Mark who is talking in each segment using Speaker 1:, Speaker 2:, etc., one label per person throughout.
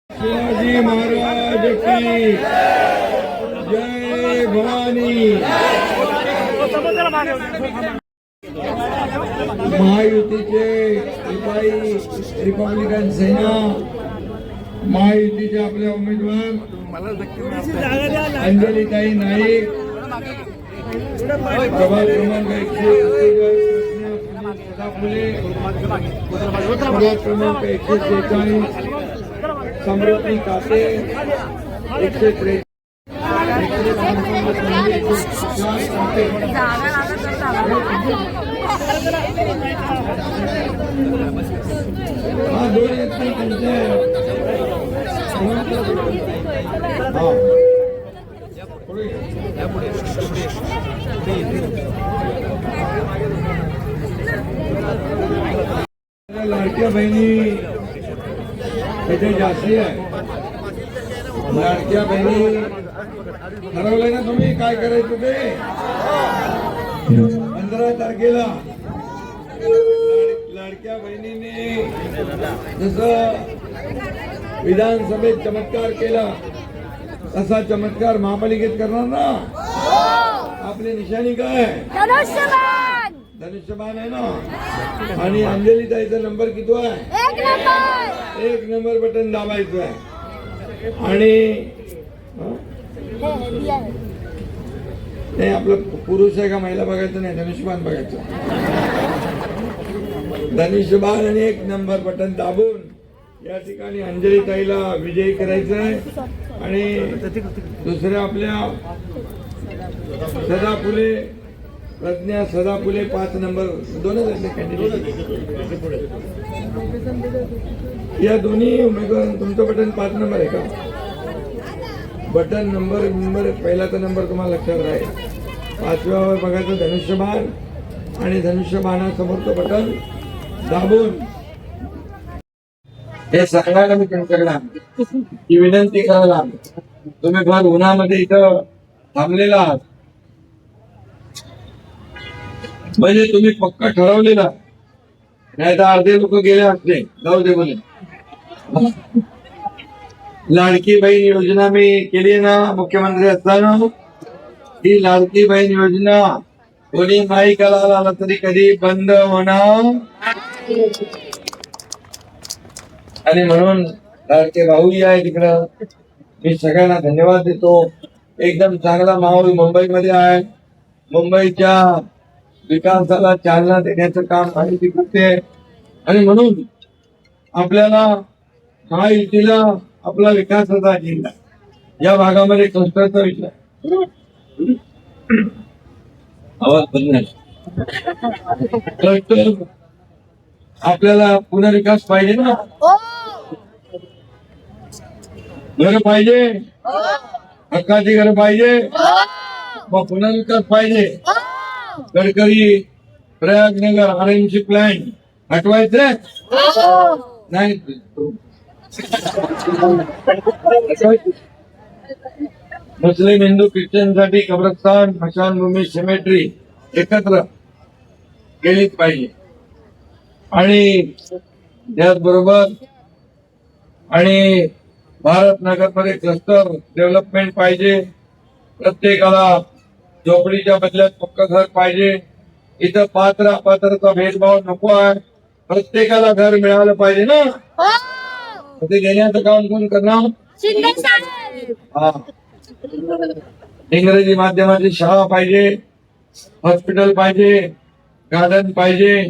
Speaker 1: शिवाजी महाराज की जय भवानी। महायुतीचे रिपब्लिकन सेना महायुतीचे आपले उमेदवार अंजलीताई नाईक प्रभाग क्रमांक 146 समृद्धी काते 143 लाडक्या बहिणी इथे जास्ती आहे। लाडक्या बहिणी ठरवलंय ना तुम्ही काय करायचं ते 15 तारखेला लाडक्या बहिणीने जसं विधानसभेत चमत्कार केला तसा चमत्कार महापालिकेत करणार ना। आपली निशाणी काय? धनुष्यबाण आहे ना। आणि अंजलीताईचा नंबर किती आहे? 1 नंबर बटन दाबायचं आहे। आणि नाही आपलं पुरुष आहे का महिला बघायचं नाही, धनुष्यबाण बघायचं। धनुष्यबाण आणि 1 नंबर बटन दाबून या ठिकाणी अंजलीताईला विजयी करायचं आहे। आणि दुसऱ्या आपल्या सदा फुले प्रज्ञा सदा फुले 5 नंबर दोनच कॅन्डिडेट या दोन्ही उमेदवार। तुमचं बटन 5 नंबर आहे का? बटन नंबर पहिलाचा नंबर तुम्हाला लक्षात राहील। 5व्यावर बघायचं धनुष्यबाण आणि धनुष्यबाणासमोरचं बटन दाबून हे सांगायला मी तुमच्याकडे ही विनंती करायला। तुम्ही फार उन्हामध्ये इथं थांबलेला आहात म्हणजे तुम्ही पक्का ठरवलेला, नाही तर अर्धे लोक गेले असते जाऊ दे बोले। लाडकी बहीण योजना मी केली ना मुख्यमंत्री असताना। ही लाडकी बहीण योजना कोणी नाही करायला आला तरी कधी बंद होणार। आणि म्हणून लाडके भाऊही आहे तिकडं, मी सगळ्यांना धन्यवाद देतो। एकदम चांगला माहोल मुंबईमध्ये आहे। मुंबईच्या विकासाला चालना देण्याचं काम माहिती करते। आणि म्हणून आपल्याला महायुतीला आपला विकासाचा अजेंडा या भागामध्ये क्लस्टरचा विषय आवाज बदल क्लस्टर आपल्याला पुनर्विकास पाहिजे ना, घर पाहिजे, हक्काची घर पाहिजे, मग पुनर्विकास पाहिजे। गडकरी प्रयागनगर RMC प्लॅन हटवायचं नाही, मुस्लिम हिंदू ख्रिश्चनसाठी कब्रस्तान स्मशानभूमी सिमेट्री एकत्र केलीच पाहिजे। आणि त्याचबरोबर आणि भारत नगर मध्ये क्लस्टर डेव्हलपमेंट पाहिजे। प्रत्येकाला झोपडीच्या बदल्यात पक्क घर पाहिजे। इथं पात्र अपात्रचा भेदभाव नको आहे, प्रत्येकाला घर मिळालं पाहिजे ना। ते देण्याचं काम कोण करणार? हा, इंग्रजी माध्यमाची शाळा पाहिजे, हॉस्पिटल पाहिजे, गार्डन पाहिजे,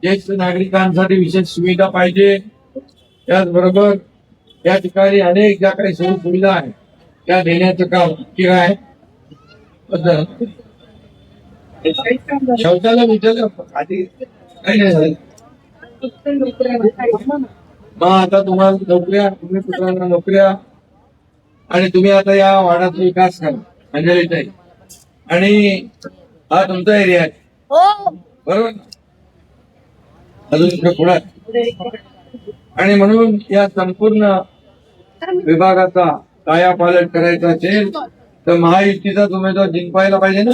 Speaker 1: ज्येष्ठ नागरिकांसाठी विशेष सुविधा पाहिजे। त्याचबरोबर या ठिकाणी अनेक ज्या काही सुविधा आहेत त्या देण्याचं काम नक्की आहे। शौचालय विचारलं आधी काही नाही झालं, मग आता तुम्हाला नोकऱ्या, तुम्ही पुत्रांना नोकऱ्या, आणि तुम्ही आता या वार्डाचा विकास करा अंजलीताई। आणि हा तुमचा एरिया आहे बरोबर, अजून पुढे। आणि म्हणून या संपूर्ण विभागाचा कायापालट करायचा असेल तर महायुतीचा उमेदवार जिंकायला पाहिजे ना।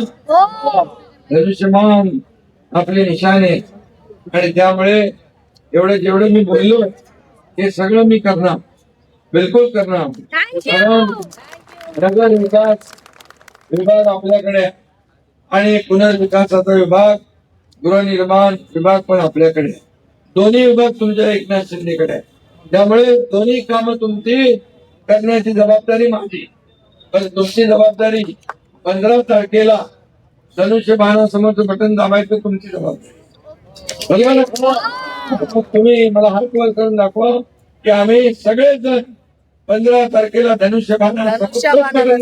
Speaker 1: धनुष्यबाण आपले निशाणे। आणि त्यामुळे एवढे जेवढे मी बोललो हे सगळं मी करणार, बिलकुल करणार. कारण नगर विकास विभाग आपल्याकडे आहे आणि पुनर्विकासाचा विभाग, गृहनिर्माण विभाग पण आपल्याकडे आहे. दोन्ही विभाग तुमच्या एकनाथ शिंदेकडे आहे. त्यामुळे दोन्ही कामं तुमची करण्याची जबाबदारी माझी. पण तुमची जबाबदारी 15 तारखेला धनुष्यबाणासमोरचं बटन दाबायचं तुमची जबाबदारी. बरोबर ना? तुम्ही मला हात वर करून दाखवा की आम्ही सगळेजण 15 तारखेला धनुष्यबाणाचं बटन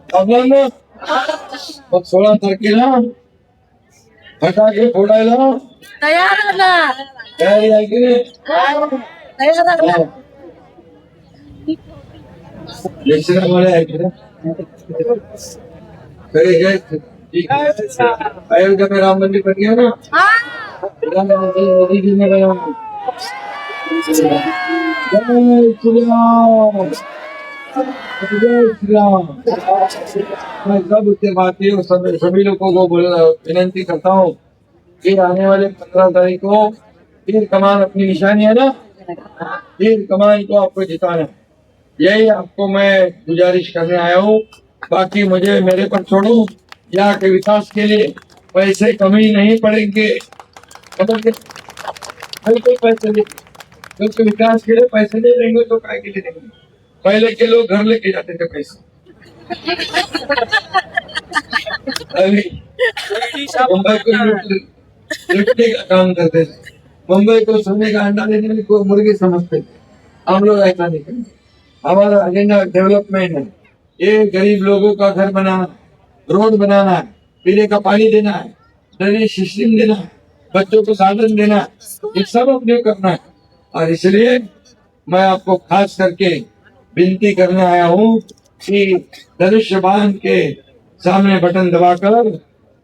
Speaker 1: दाबणार ना. मग 16 तारखेला फटाके फोडायला तयारी आहे की नाही? अयोध्या में राम मंदिर बन गया ना, मोदी जी ने बनाया. जय श्री राम, जय श्री राम. मैं सब उत्तर भारतीय सभी लोगों को विनंती करता हूँ कि आने वाले 15 तारीख को तीर कमान अपनी निशानी है ना, तीर कमान को आपको जिताना है. यही आपको मैं गुजारिश करने आया हूँ. बाकी मुझे मेरे पर छोड़ो. यहाँ के विकास के लिए पैसे कमी नहीं पड़ेंगे. बिल्कुल पैसे नहीं, क्योंकि विकास के लिए पैसे नहीं देंगे तो काय के लिए देंगे. पहले के लोग घर लेके जाते थे पैसे. अभी मुंबई को लुटने का काम करते थे. मुंबई को सोने का अंडा देने को मुर्गी समझते थे. हम लोग ऐसा नहीं करेंगे. हमारा एजेंडा डेवलपमेंट है. ये गरीब लोगों का घर बनाना, रोड बनाना है, पीने का पानी देना है, ड्रेनेज सिस्टम देना है, बच्चों को साधन देना है, ये सब अपने करना है. और इसलिए मैं आपको खास करके विनती करने आया हूँ कि धनुष्य बाण के सामने बटन दबाकर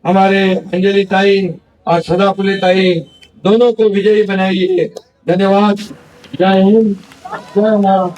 Speaker 1: हमारे अंजलि ताई और सदाफुली ताई दोनों को विजयी बनाइए. धन्यवाद. जय हिंद, जय भारत.